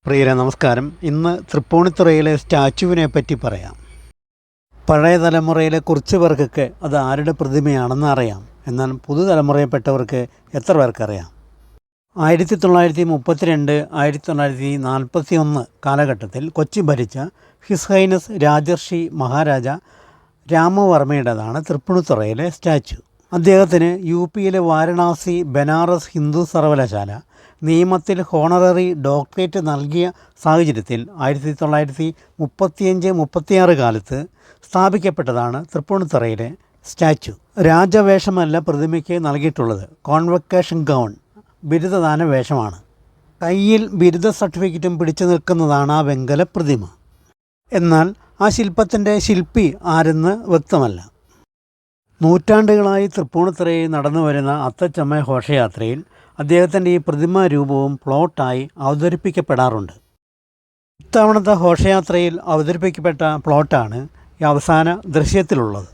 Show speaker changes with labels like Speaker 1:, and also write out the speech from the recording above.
Speaker 1: പ്രിയരെ നമസ്കാരം. ഇന്ന് തൃപ്പൂണിത്തുറയിലെ സ്റ്റാച്യുവിനെ പറ്റി പറയാം. പഴയ തലമുറയിലെ കുറച്ച് പേർക്കൊക്കെ അത് ആരുടെ പ്രതിമയാണെന്ന് അറിയാം. എന്നാൽ പുതുതലമുറയിൽപ്പെട്ടവർക്ക് എത്ര പേർക്കറിയാം? 1932 1941 കാലഘട്ടത്തിൽ കൊച്ചി ഭരിച്ച ഹിസ് ഹൈനസ് രാജർഷി മഹാരാജ രാമവർമ്മയുടേതാണ് തൃപ്പൂണിത്തുറയിലെ സ്റ്റാച്യു. അദ്ദേഹത്തിന് യു.പിയിലെ വാരണാസി ബനാറസ് ഹിന്ദു സർവകലാശാല നിയമത്തിൽ ഹോണററി ഡോക്ടറേറ്റ് നൽകിയ സാഹചര്യത്തിൽ 1935-36 കാലത്ത് സ്ഥാപിക്കപ്പെട്ടതാണ് തൃപ്പൂണിത്തുറയിലെ സ്റ്റാച്യു. രാജവേഷമല്ല പ്രതിമയ്ക്ക് നൽകിയിട്ടുള്ളത്, കോൺവക്കേഷൻ ഗൗൺ, ബിരുദദാന വേഷമാണ്. കയ്യിൽ ബിരുദ സർട്ടിഫിക്കറ്റും പിടിച്ചു നിൽക്കുന്നതാണ് ആ വെങ്കല പ്രതിമ. എന്നാൽ ആ ശില്പത്തിൻ്റെ ശില്പി ആരെന്ന് വ്യക്തമല്ല. നൂറ്റാണ്ടുകളായി തൃപ്പൂണിത്തുറയിൽ നടന്നു വരുന്ന അത്തച്ചമയ ഘോഷയാത്രയിൽ അദ്ദേഹത്തിൻ്റെ ഈ പ്രതിമാ രൂപവും പ്ലോട്ടായി അവതരിപ്പിക്കപ്പെടാറുണ്ട്. ഇത്തവണത്തെ ഘോഷയാത്രയിൽ അവതരിപ്പിക്കപ്പെട്ട പ്ലോട്ടാണ് ഈ അവസാന ദൃശ്യത്തിലുള്ളത്.